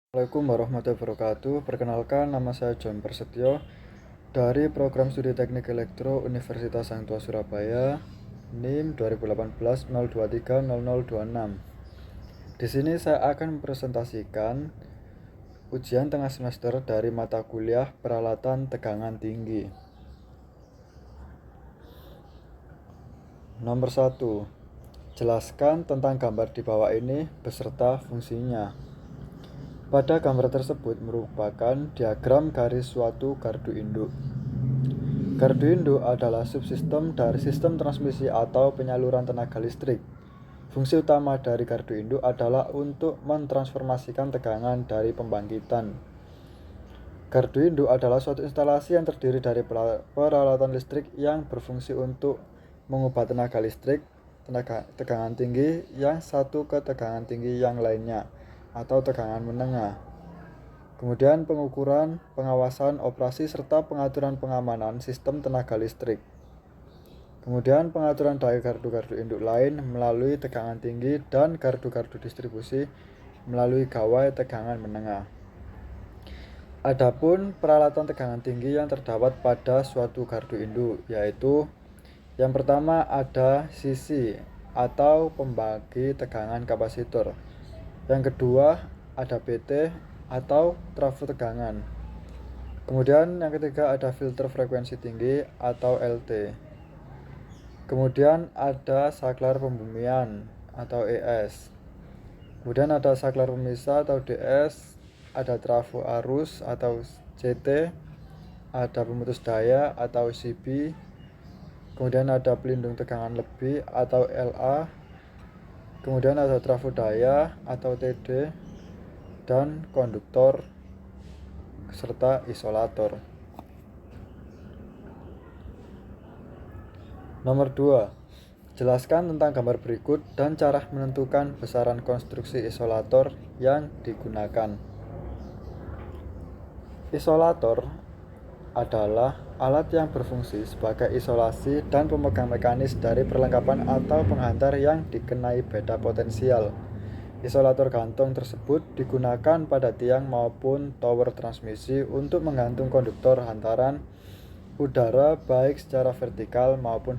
Assalamualaikum warahmatullahi wabarakatuh. Perkenalkan, nama saya John Prasetyo dari Program Studi Teknik Elektro Universitas Sang Tua Surabaya, NIM 2018-023-0026. Di sini saya akan mempresentasikan ujian tengah semester dari mata kuliah Peralatan Tegangan Tinggi. Nomor 1. Jelaskan tentang gambar di bawah ini beserta fungsinya. Pada gambar tersebut merupakan diagram garis suatu gardu induk. Gardu induk adalah subsistem dari sistem transmisi atau penyaluran tenaga listrik. Fungsi utama dari gardu induk adalah untuk mentransformasikan tegangan dari pembangkitan. Gardu induk adalah suatu instalasi yang terdiri dari peralatan listrik yang berfungsi untuk mengubah tenaga listrik tegangan tinggi yang satu ke tegangan tinggi yang lainnya atau tegangan menengah. Kemudian pengukuran, pengawasan, operasi, serta pengaturan pengamanan sistem tenaga listrik. Kemudian pengaturan dari gardu-gardu induk lain melalui tegangan tinggi dan gardu-gardu distribusi melalui gawai tegangan menengah. Adapun peralatan tegangan tinggi yang terdapat pada suatu gardu induk, yaitu yang pertama ada sisi atau pembagi tegangan kapasitor. Yang kedua ada PT atau trafo tegangan. Kemudian yang ketiga ada filter frekuensi tinggi atau LT. Kemudian ada saklar pembumian atau ES. Kemudian ada saklar pemisah atau DS, ada trafo arus atau CT, ada pemutus daya atau CB. Kemudian ada pelindung tegangan lebih atau LA. Kemudian ada trafo daya atau TD dan konduktor serta isolator. Nomor 2. Jelaskan tentang gambar berikut dan cara menentukan besaran konstruksi isolator yang digunakan. Isolator adalah alat yang berfungsi sebagai isolasi dan pemegang mekanis dari perlengkapan atau penghantar yang dikenai beda potensial. Isolator gantung tersebut digunakan pada tiang maupun tower transmisi untuk menggantung konduktor hantaran udara baik secara vertikal maupun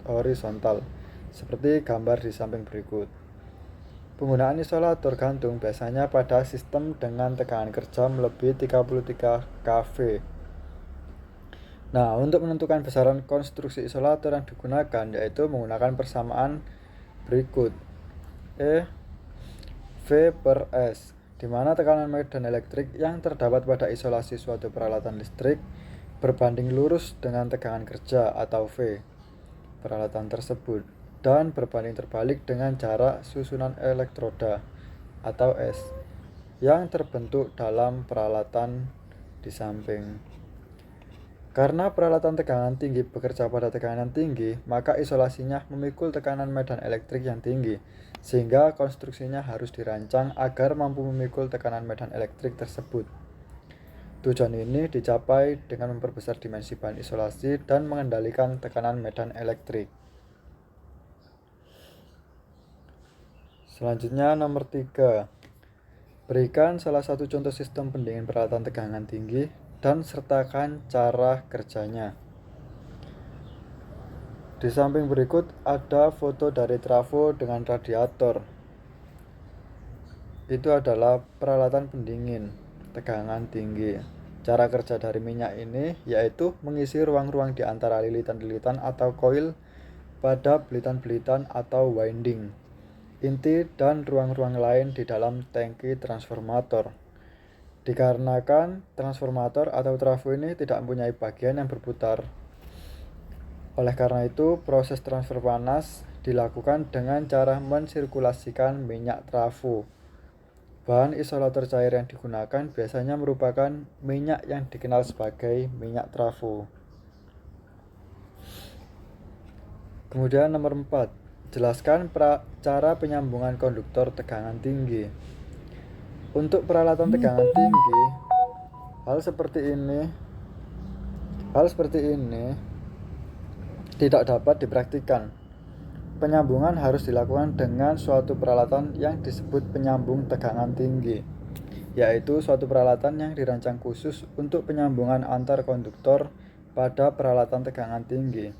horizontal, seperti gambar di samping berikut. Penggunaan isolator gantung biasanya pada sistem dengan tegangan kerja melebihi 33 kV. Nah, untuk menentukan besaran konstruksi isolator yang digunakan yaitu menggunakan persamaan berikut. E V per S, di mana tekanan medan elektrik yang terdapat pada isolasi suatu peralatan listrik berbanding lurus dengan tegangan kerja atau V peralatan tersebut dan berbanding terbalik dengan jarak susunan elektroda atau S yang terbentuk dalam peralatan di samping. Karena peralatan tegangan tinggi bekerja pada tekanan tinggi, maka isolasinya memikul tekanan medan elektrik yang tinggi, sehingga konstruksinya harus dirancang agar mampu memikul tekanan medan elektrik tersebut. Tujuan ini dicapai dengan memperbesar dimensi bahan isolasi dan mengendalikan tekanan medan elektrik. Selanjutnya nomor 3. Berikan salah satu contoh sistem pendingin peralatan tegangan tinggi dan sertakan cara kerjanya. Di samping berikut ada foto dari trafo dengan radiator. Itu adalah peralatan pendingin tegangan tinggi. Cara kerja dari minyak ini yaitu mengisi ruang-ruang di antara lilitan-lilitan atau koil pada belitan-belitan atau winding, inti dan ruang-ruang lain di dalam tangki transformator. Dikarenakan transformator atau trafo ini tidak mempunyai bagian yang berputar. Oleh karena itu, proses transfer panas dilakukan dengan cara mensirkulasikan minyak trafo. Bahan isolator cair yang digunakan biasanya merupakan minyak yang dikenal sebagai minyak trafo. Kemudian nomor 4. Jelaskan cara penyambungan konduktor tegangan tinggi. Untuk peralatan tegangan tinggi, hal seperti ini tidak dapat dipraktikkan. Penyambungan harus dilakukan dengan suatu peralatan yang disebut penyambung tegangan tinggi. yaitu suatu peralatan yang dirancang khusus untuk penyambungan antar konduktor pada peralatan tegangan tinggi.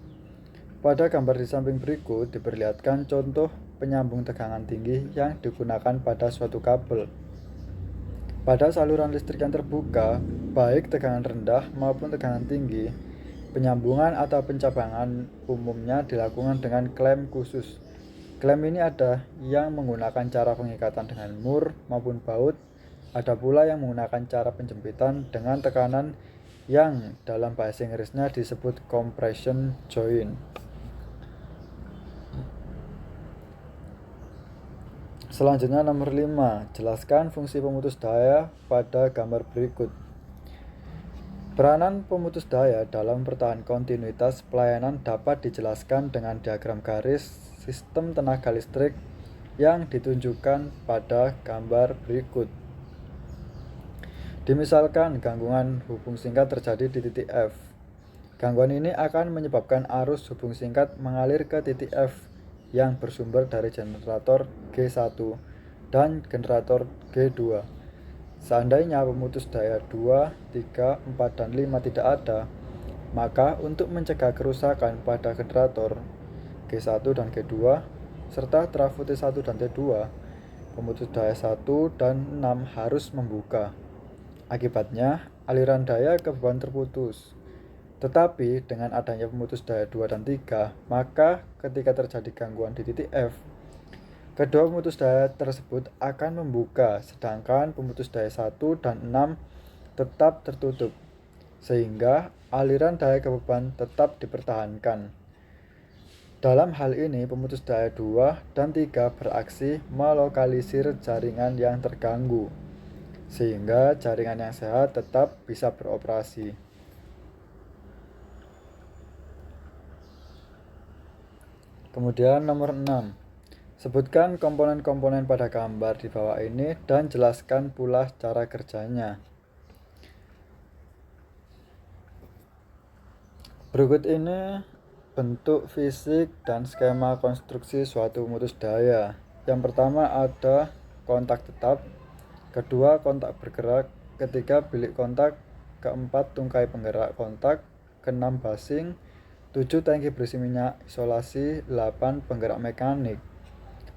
Pada gambar di samping berikut diperlihatkan contoh penyambung tegangan tinggi yang digunakan pada suatu kabel. Pada saluran listrik yang terbuka, baik tegangan rendah maupun tegangan tinggi, penyambungan atau pencabangan umumnya dilakukan dengan klem khusus. Klem ini ada yang menggunakan cara pengikatan dengan mur maupun baut, ada pula yang menggunakan cara penjempitan dengan tekanan yang dalam bahasa Inggrisnya disebut compression joint. Selanjutnya nomor 5, jelaskan fungsi pemutus daya pada gambar berikut. Peranan pemutus daya dalam pertahanan kontinuitas pelayanan dapat dijelaskan dengan diagram garis sistem tenaga listrik yang ditunjukkan pada gambar berikut. Dimisalkan gangguan hubung singkat terjadi di titik F. Gangguan ini akan menyebabkan arus hubung singkat mengalir ke titik F yang bersumber dari generator G1 dan generator G2. Seandainya pemutus daya 2, 3, 4, dan 5 tidak ada, maka untuk mencegah kerusakan pada generator G1 dan G2 serta trafo T1 dan T2, pemutus daya 1 dan 6 harus membuka. Akibatnya, aliran daya ke beban terputus. Tetapi dengan adanya pemutus daya 2 dan 3, maka ketika terjadi gangguan di titik F, kedua pemutus daya tersebut akan membuka, sedangkan pemutus daya 1 dan 6 tetap tertutup, sehingga aliran daya ke beban tetap dipertahankan. Dalam hal ini, pemutus daya 2 dan 3 beraksi melokalisir jaringan yang terganggu, sehingga jaringan yang sehat tetap bisa beroperasi. Kemudian nomor 6, sebutkan komponen-komponen pada gambar di bawah ini dan jelaskan pula cara kerjanya. Berikut ini bentuk fisik dan skema konstruksi suatu pemutus daya. Yang pertama ada kontak tetap, kedua kontak bergerak, ketiga bilik kontak, keempat tungkai penggerak kontak, keenam basing, 7 tangki berisi minyak isolasi, 8 penggerak mekanik.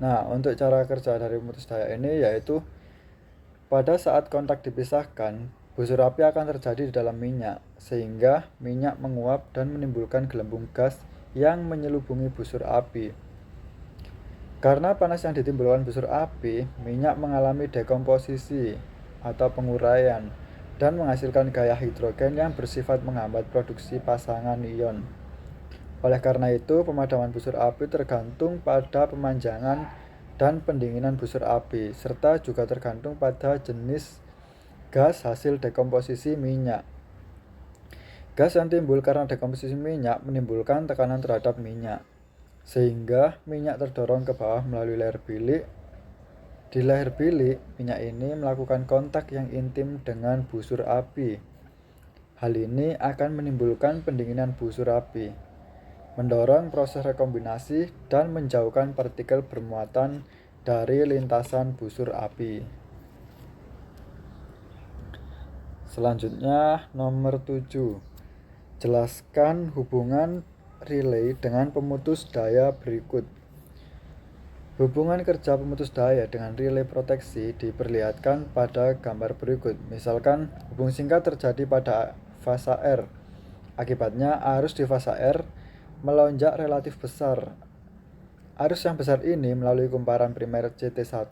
Nah, untuk cara kerja dari pemutus daya ini yaitu pada saat kontak dipisahkan, busur api akan terjadi di dalam minyak, sehingga minyak menguap dan menimbulkan gelembung gas yang menyelubungi busur api. Karena panas yang ditimbulkan busur api, minyak mengalami dekomposisi atau penguraian dan menghasilkan gaya hidrogen yang bersifat menghambat produksi pasangan ion. Oleh karena itu, pemadaman busur api tergantung pada pemanjangan dan pendinginan busur api, serta juga tergantung pada jenis gas hasil dekomposisi minyak. Gas yang timbul karena dekomposisi minyak menimbulkan tekanan terhadap minyak, sehingga minyak terdorong ke bawah melalui layar bilik. Di layar bilik, minyak ini melakukan kontak yang intim dengan busur api. Hal ini akan menimbulkan pendinginan busur api, mendorong proses rekombinasi dan menjauhkan partikel bermuatan dari lintasan busur api. Selanjutnya nomor 7, jelaskan hubungan relay dengan pemutus daya berikut. Hubungan kerja pemutus daya dengan relay proteksi diperlihatkan pada gambar berikut. Misalkan hubung singkat terjadi pada fasa R. Akibatnya arus di fasa R melonjak relatif besar. Arus yang besar ini melalui kumparan primer CT1.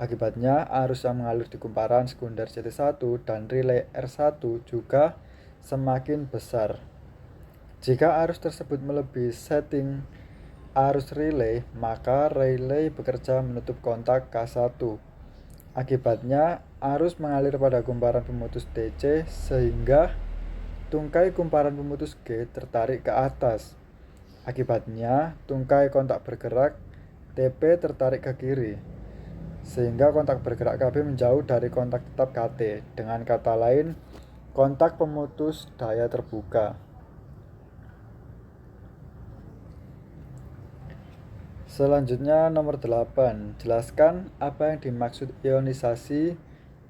Akibatnya arus yang mengalir di kumparan sekunder CT1 dan relay R1 juga semakin besar. Jika arus tersebut melebihi setting arus relay, maka relay bekerja menutup kontak K1. Akibatnya arus mengalir pada kumparan pemutus DC sehingga tungkai kumparan pemutus G tertarik ke atas. Akibatnya, tungkai kontak bergerak TP tertarik ke kiri, sehingga kontak bergerak KB menjauh dari kontak tetap KT. Dengan kata lain, kontak pemutus daya terbuka. Selanjutnya nomor 8, jelaskan apa yang dimaksud ionisasi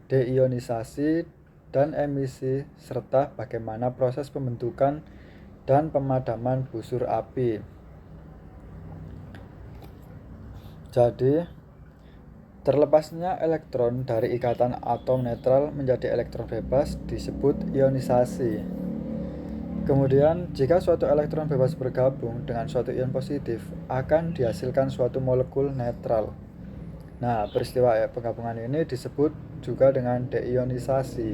deionisasi, dan emisi, serta bagaimana proses pembentukan dan pemadaman busur api. Jadi, terlepasnya elektron dari ikatan atom netral menjadi elektron bebas disebut ionisasi. Kemudian, jika suatu elektron bebas bergabung dengan suatu ion positif, akan dihasilkan suatu molekul netral. Nah, peristiwa penggabungan ini disebut juga dengan deionisasi.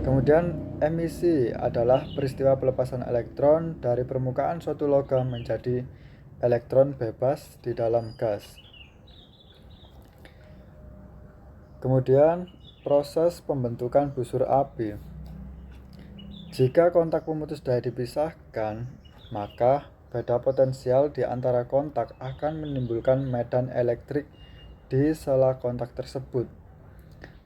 Kemudian, emisi adalah peristiwa pelepasan elektron dari permukaan suatu logam menjadi elektron bebas di dalam gas. Kemudian, proses pembentukan busur api. Jika kontak pemutus daya dipisahkan, maka beda potensial di antara kontak akan menimbulkan medan elektrik di sela kontak tersebut.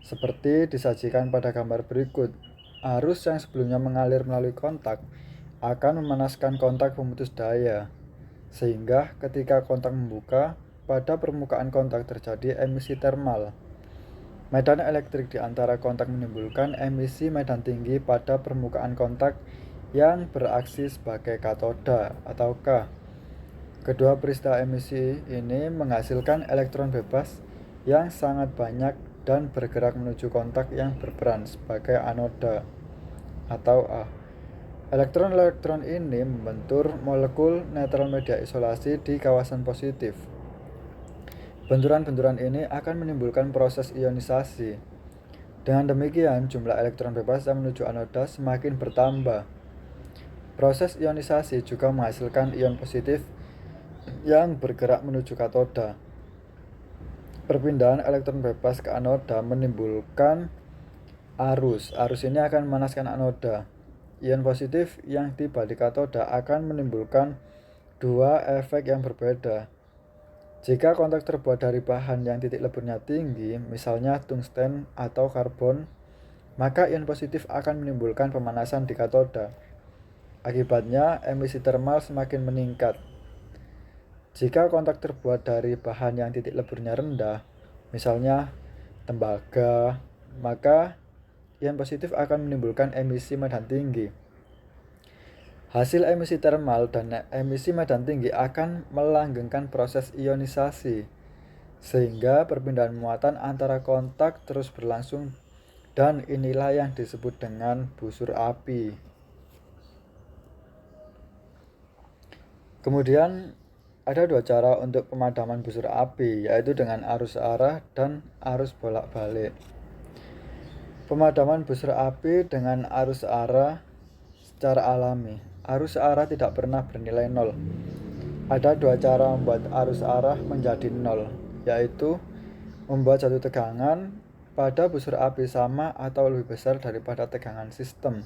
Seperti disajikan pada gambar berikut, arus yang sebelumnya mengalir melalui kontak akan memanaskan kontak pemutus daya, sehingga ketika kontak membuka, pada permukaan kontak terjadi emisi termal. Medan elektrik di antara kontak menimbulkan emisi medan tinggi pada permukaan kontak yang beraksi sebagai katoda atau K. Kedua peristiwa emisi ini menghasilkan elektron bebas yang sangat banyak dan bergerak menuju kontak yang berperan sebagai anoda atau A. Elektron-elektron ini membentur molekul netral media isolasi di kawasan positif. Benturan-benturan ini akan menimbulkan proses ionisasi. Dengan demikian, jumlah elektron bebas yang menuju anoda semakin bertambah. Proses ionisasi juga menghasilkan ion positif yang bergerak menuju katoda. Perpindahan elektron bebas ke anoda menimbulkan arus. Arus ini akan memanaskan anoda. Ion positif yang tiba di katoda akan menimbulkan dua efek yang berbeda. Jika kontak terbuat dari bahan yang titik leburnya tinggi, misalnya tungsten atau karbon, maka ion positif akan menimbulkan pemanasan di katoda. Akibatnya, emisi termal semakin meningkat. Jika kontak terbuat dari bahan yang titik leburnya rendah, misalnya tembaga, maka ion positif akan menimbulkan emisi medan tinggi. Hasil emisi termal dan emisi medan tinggi akan melanggengkan proses ionisasi, sehingga perpindahan muatan antara kontak terus berlangsung, dan inilah yang disebut dengan busur api. Kemudian ada dua cara untuk pemadaman busur api, yaitu dengan arus arah dan arus bolak-balik. Pemadaman busur api dengan arus arah secara alami. Arus arah tidak pernah bernilai nol. Ada dua cara membuat arus arah menjadi nol, yaitu membuat satu tegangan pada busur api sama atau lebih besar daripada tegangan sistem,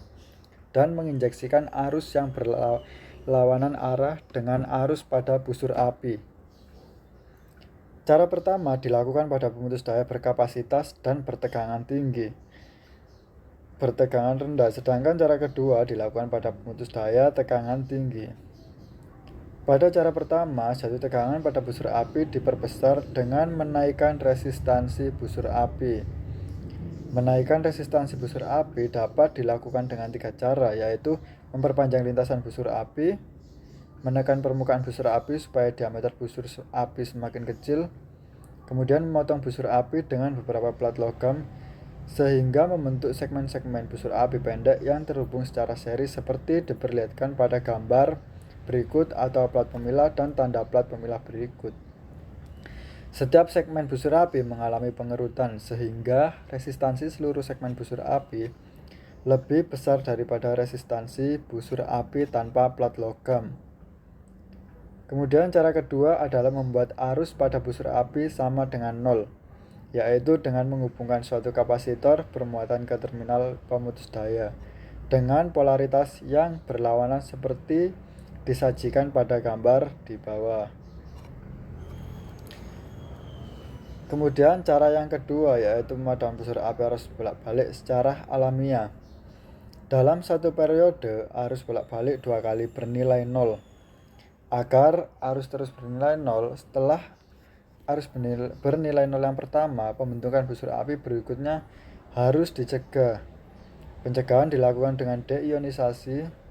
dan menginjeksikan arus yang berlawanan arah dengan arus pada busur api. Cara pertama dilakukan pada pemutus daya berkapasitas dan bertegangan tinggi, bertegangan rendah, sedangkan cara kedua dilakukan pada pemutus daya tegangan tinggi. Pada cara pertama, jatuh tegangan pada busur api diperbesar dengan menaikkan resistansi busur api. Menaikkan resistansi busur api dapat dilakukan dengan tiga cara, yaitu memperpanjang lintasan busur api, menekan permukaan busur api supaya diameter busur api semakin kecil, kemudian memotong busur api dengan beberapa plat logam sehingga membentuk segmen-segmen busur api pendek yang terhubung secara seri seperti diperlihatkan pada gambar berikut atau plat pemilah dan tanda plat pemilah berikut. Setiap segmen busur api mengalami pengerutan sehingga resistansi seluruh segmen busur api lebih besar daripada resistansi busur api tanpa plat logam. Kemudian cara kedua adalah membuat arus pada busur api sama dengan nol, yaitu dengan menghubungkan suatu kapasitor bermuatan ke terminal pemutus daya dengan polaritas yang berlawanan seperti disajikan pada gambar di bawah. Kemudian cara yang kedua yaitu pemadaman busur api arus bolak-balik secara alamiah. Dalam satu periode, arus bolak-balik dua kali bernilai nol. Agar arus terus bernilai nol, setelah arus bernilai nol yang pertama, pembentukan busur api berikutnya harus dicegah. Pencegahan dilakukan dengan deionisasi.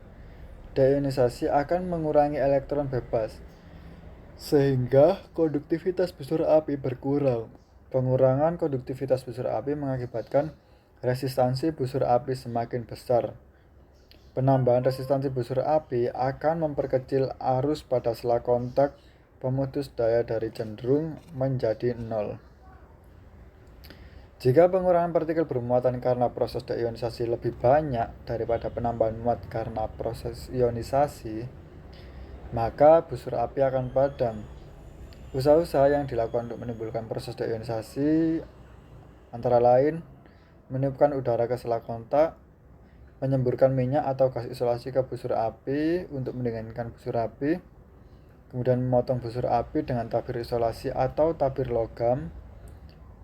Deionisasi akan mengurangi elektron bebas, sehingga konduktivitas busur api berkurang. Pengurangan konduktivitas busur api mengakibatkan resistansi busur api semakin besar. Penambahan resistansi busur api akan memperkecil arus pada sela kontak pemutus daya dari cenderung menjadi nol. Jika pengurangan partikel bermuatan karena proses deionisasi lebih banyak daripada penambahan muat karena proses ionisasi, maka busur api akan padam. Usaha-usaha yang dilakukan untuk menimbulkan proses deionisasi antara lain meniupkan udara ke sela kontak, menyemburkan minyak atau gas isolasi ke busur api untuk mendinginkan busur api, kemudian memotong busur api dengan tabir isolasi atau tabir logam,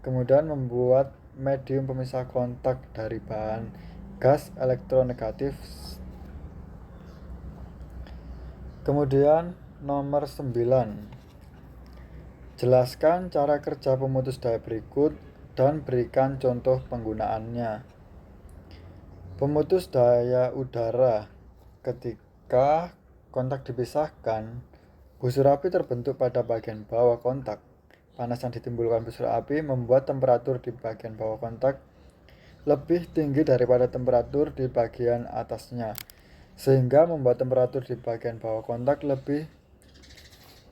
kemudian membuat medium pemisah kontak dari bahan gas elektronegatif. Kemudian nomor 9, jelaskan cara kerja pemutus daya berikut dan berikan contoh penggunaannya. Pemutus daya udara. Ketika kontak dipisahkan, busur api terbentuk pada bagian bawah kontak. Panas yang ditimbulkan busur api membuat temperatur di bagian bawah kontak lebih tinggi daripada temperatur di bagian atasnya, sehingga membuat temperatur di bagian bawah kontak lebih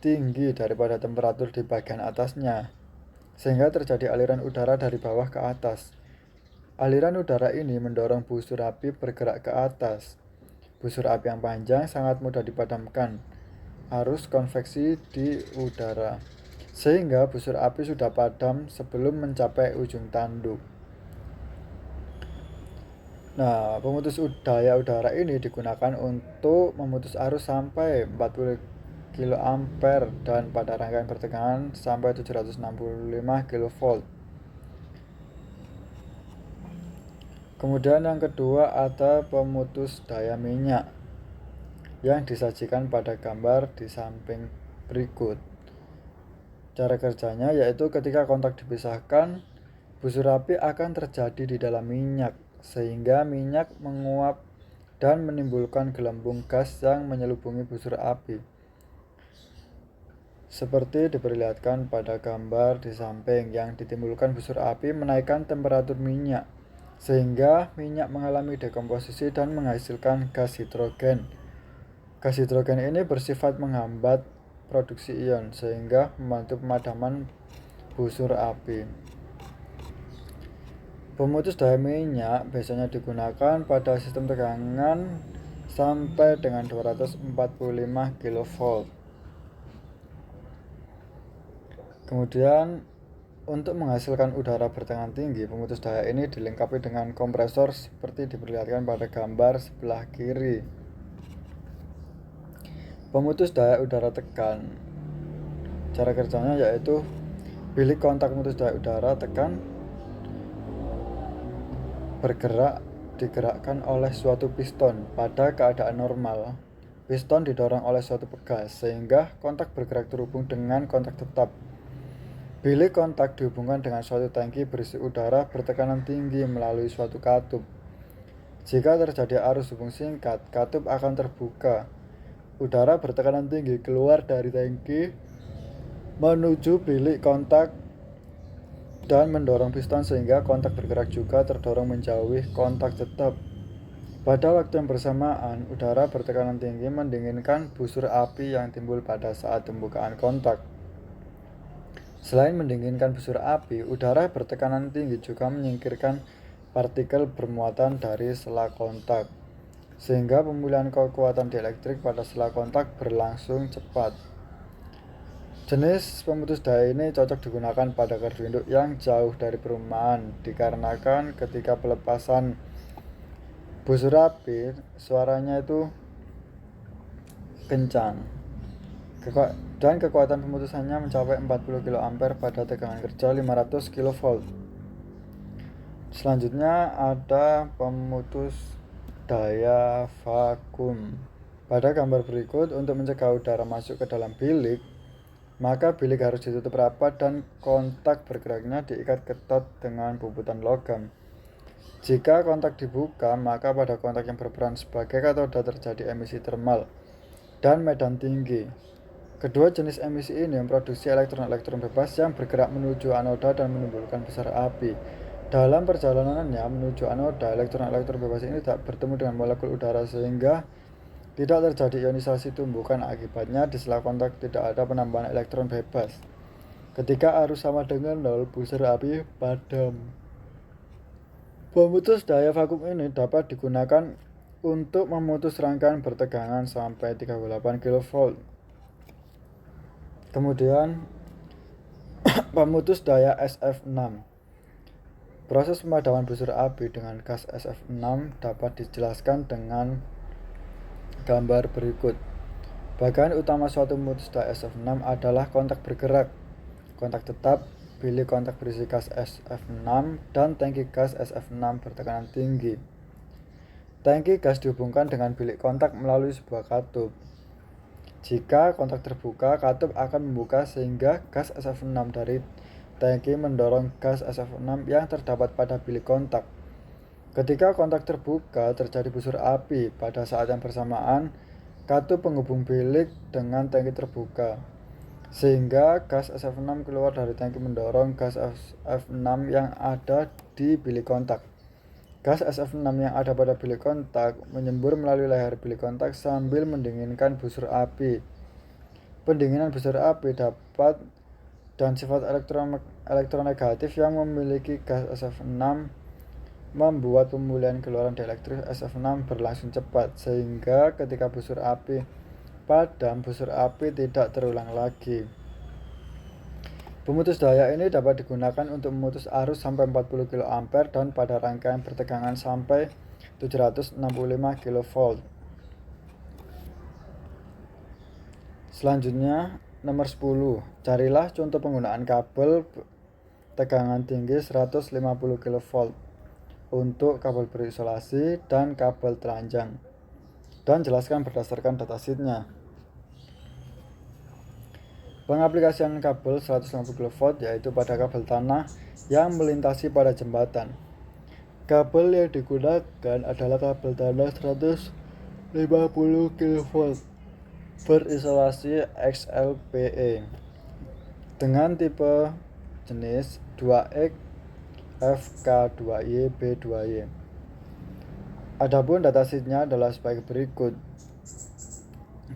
tinggi daripada temperatur di bagian atasnya, sehingga terjadi aliran udara dari bawah ke atas. Aliran udara ini mendorong busur api bergerak ke atas. Busur api yang panjang sangat mudah dipadamkan arus konveksi di udara, sehingga busur api sudah padam sebelum mencapai ujung tanduk. Nah, pemutus daya udara ini digunakan untuk memutus arus sampai 40 kA dan pada rangkaian pertegangan sampai 765 kV. Kemudian yang kedua ada pemutus daya minyak yang disajikan pada gambar di samping berikut. Cara kerjanya yaitu ketika kontak dipisahkan, busur api akan terjadi di dalam minyak, sehingga minyak menguap dan menimbulkan gelembung gas yang menyelubungi busur api. Seperti diperlihatkan pada gambar di samping, yang ditimbulkan busur api menaikkan temperatur minyak, sehingga minyak mengalami dekomposisi dan menghasilkan gas hidrogen. Gas hidrogen ini bersifat menghambat produksi ion, sehingga membantu pemadaman busur api. Pemutus daya minyak biasanya digunakan pada sistem tegangan sampai dengan 245 kV. Kemudian untuk menghasilkan udara bertekanan tinggi, pemutus daya ini dilengkapi dengan kompresor seperti diperlihatkan pada gambar sebelah kiri. Pemutus daya udara tekan. Cara kerjanya yaitu bilik kontak pemutus daya udara tekan digerakkan oleh suatu piston pada keadaan normal. Piston didorong oleh suatu pegas sehingga kontak bergerak terhubung dengan kontak tetap. Bilik kontak dihubungkan dengan suatu tangki berisi udara bertekanan tinggi melalui suatu katup. Jika terjadi arus hubung singkat, katup akan terbuka. Udara bertekanan tinggi keluar dari tangki menuju bilik kontak dan mendorong piston sehingga kontak bergerak juga terdorong menjauhi kontak tetap. Pada waktu yang bersamaan, udara bertekanan tinggi mendinginkan busur api yang timbul pada saat pembukaan kontak. Selain mendinginkan busur api, udara bertekanan tinggi juga menyingkirkan partikel bermuatan dari sela kontak, sehingga pemulihan kekuatan dielektrik pada sela kontak berlangsung cepat. Jenis pemutus daya ini cocok digunakan pada gardu induk yang jauh dari perumahan, dikarenakan ketika pelepasan busur api, suaranya itu kencang. Dan kekuatan pemutusannya mencapai 40 kA pada tegangan kerja 500 kV. Selanjutnya ada pemutus daya vakum. Pada gambar berikut, untuk mencegah udara masuk ke dalam bilik, maka bilik harus ditutup rapat dan kontak bergeraknya diikat ketat dengan bubutan logam. Jika kontak dibuka, maka pada kontak yang berperan sebagai katoda terjadi emisi termal dan medan tinggi. Kedua jenis emisi ini memproduksi elektron-elektron bebas yang bergerak menuju anoda dan menimbulkan besar api. Dalam perjalanannya menuju anoda, elektron-elektron bebas ini tak bertemu dengan molekul udara sehingga tidak terjadi ionisasi tumbukan. Akibatnya di sela kontak tidak ada penambahan elektron bebas. Ketika arus sama dengan 0, busur api padam. Pemutus daya vakum ini dapat digunakan untuk memutus rangkaian bertegangan sampai 38 kV. Kemudian pemutus daya SF6. Proses pemadaman busur api dengan gas SF6 dapat dijelaskan dengan gambar berikut. Bagian utama suatu pemutus daya SF6 adalah kontak bergerak, kontak tetap, bilik kontak berisi gas SF6, dan tangki gas SF6 bertekanan tinggi. Tangki gas dihubungkan dengan bilik kontak melalui sebuah katup. Jika kontak terbuka, katup akan membuka sehingga gas SF6 dari tangki mendorong gas SF6 yang terdapat pada bilik kontak. Ketika kontak terbuka, terjadi busur api. Pada saat yang bersamaan, katup penghubung bilik dengan tangki terbuka, sehingga gas SF6 keluar dari tangki mendorong gas SF6 yang ada di bilik kontak. Gas SF6 yang ada pada bilik kontak menyembur melalui leher bilik kontak sambil mendinginkan busur api. Pendinginan busur api dapat dan sifat elektronegatif yang memiliki gas SF6 membuat pemulihan keluaran dielektrik SF6 berlangsung cepat, sehingga ketika busur api padam, busur api tidak terulang lagi. Pemutus daya ini dapat digunakan untuk memutus arus sampai 40 kA dan pada rangkaian bertegangan sampai 765 kV. Selanjutnya, nomor 10. Carilah contoh penggunaan kabel tegangan tinggi 150 kV untuk kabel berisolasi dan kabel telanjang, dan jelaskan berdasarkan datasheetnya. Pengaplikasian kabel 150 kV yaitu pada kabel tanah yang melintasi pada jembatan. Kabel yang digunakan adalah kabel tanah 150 kV berisolasi XLPE dengan tipe jenis 2X FK2Y B2Y. Adapun datasheetnya adalah sebagai berikut.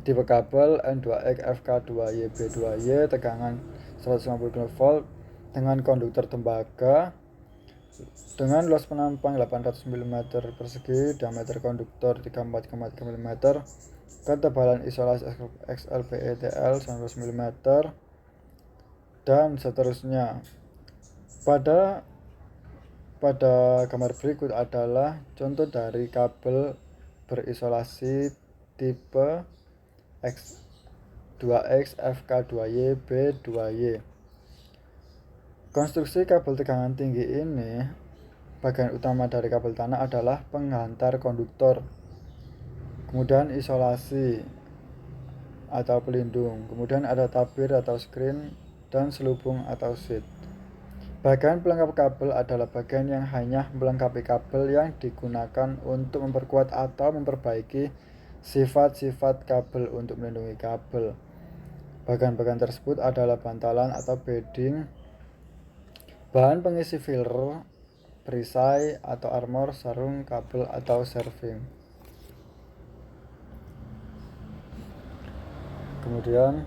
Tipe kabel N2X FK2Y B2Y tegangan 150 kV dengan konduktor tembaga dengan luas penampang 800 mm persegi, diameter konduktor 34,3 mm, ketebalan isolasi XLPE TL 19 mm, dan seterusnya. Pada gambar berikut adalah contoh dari kabel berisolasi tipe X2X FK2Y B2Y. Konstruksi kabel tegangan tinggi ini, bagian utama dari kabel tanah adalah penghantar konduktor, kemudian isolasi atau pelindung, kemudian ada tabir atau screen, dan selubung atau sheet. Bagian pelengkap kabel adalah bagian yang hanya melengkapi kabel yang digunakan untuk memperkuat atau memperbaiki sifat-sifat kabel untuk melindungi kabel. Bagian-bagian tersebut adalah bantalan atau bedding, bahan pengisi filler, perisai atau armor, sarung kabel atau serving. Kemudian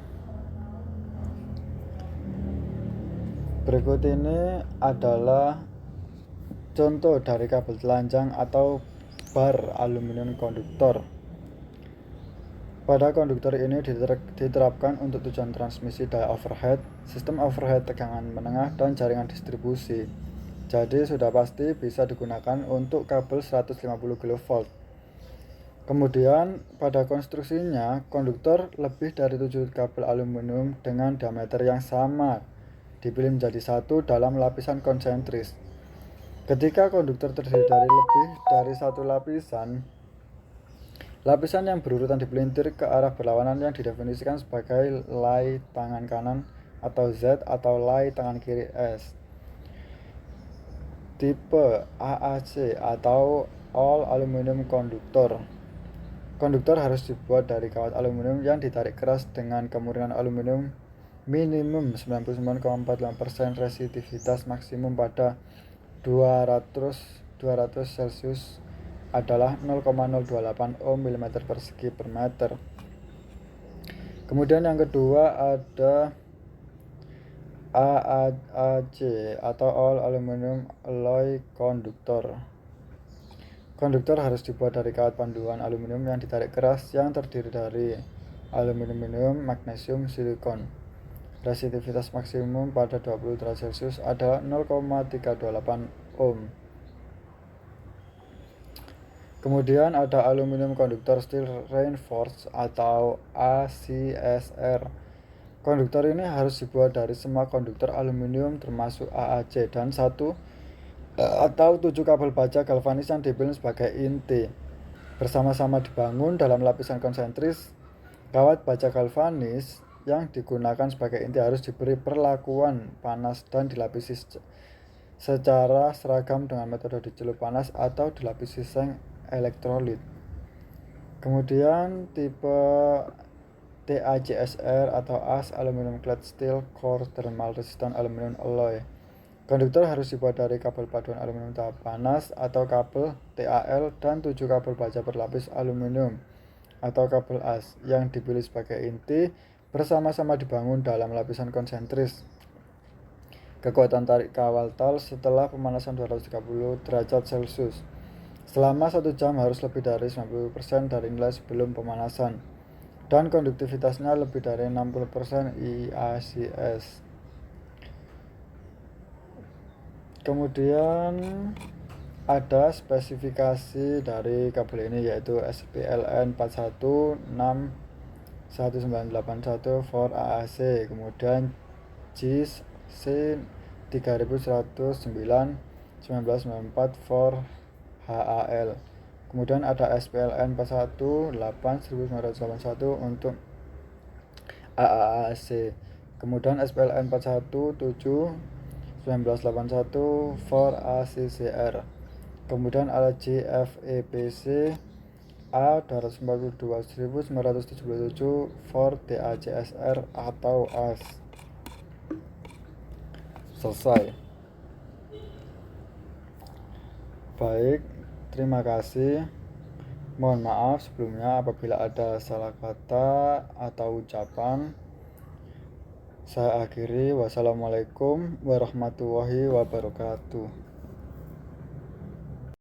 berikut ini adalah contoh dari kabel telanjang atau bar aluminium konduktor. Pada konduktor ini diterapkan untuk tujuan transmisi daya overhead, sistem overhead tegangan menengah, dan jaringan distribusi. Jadi sudah pasti bisa digunakan untuk kabel 150 kV. Kemudian pada konstruksinya, konduktor lebih dari 7 kabel aluminium dengan diameter yang sama dipilih menjadi satu dalam lapisan konsentris. Ketika konduktor terdiri dari lebih dari satu lapisan, Lapisan yang berurutan dipelintir ke arah berlawanan yang didefinisikan sebagai lay tangan kanan atau Z atau lay tangan kiri S. Tipe AAC atau All Aluminium Conductor. Konduktor harus dibuat dari kawat aluminium yang ditarik keras dengan kemurnian aluminium minimum 99,45%, resistitivitas maksimum pada 200 Celcius adalah 0,028 ohm mm persegi per meter. Kemudian yang kedua ada AAC atau All Aluminium Alloy Conductor. Konduktor harus dibuat dari kawat panduan aluminium yang ditarik keras yang terdiri dari aluminium, magnesium, silikon. Resistitivitas maksimum pada 20 derajat Celcius adalah 0,328 ohm. Kemudian ada aluminium konduktor steel reinforced atau ACSR. Konduktor ini harus dibuat dari semua konduktor aluminium termasuk AAC dan 1 atau 7 kabel baja galvanis yang dipilih sebagai inti bersama-sama dibangun dalam lapisan konsentris. Kawat baja galvanis yang digunakan sebagai inti harus diberi perlakuan panas dan dilapisi secara seragam dengan metode dicelup panas atau dilapisi seng elektrolit. Kemudian tipe TACSR atau AS Aluminium Clad Steel Core Thermal Resistant Aluminium Alloy. Konduktor harus dibuat dari kabel paduan aluminium tahap panas atau kabel TAL dan 7 kabel baja berlapis aluminium atau kabel AS yang dipilih sebagai inti bersama-sama dibangun dalam lapisan konsentris. Kekuatan tarik kawal tal setelah pemanasan 230 derajat Celcius selama 1 jam harus lebih dari 90% dari nilai sebelum pemanasan dan konduktivitasnya lebih dari 60% IACS. Kemudian ada spesifikasi dari kabel ini yaitu SPLN 416191 for AAC, kemudian JIS C 3109 1994 for HAL. Kemudian ada SPLN 418 1981 untuk AAC. Kemudian SPLN 417 1981 for ACCR. Kemudian ada JFEPC A 242.977 for TACSR atau AS. Selesai. Baik, terima kasih. Mohon maaf sebelumnya apabila ada salah kata atau ucapan. Saya akhiri. Wassalamualaikum warahmatullahi wabarakatuh.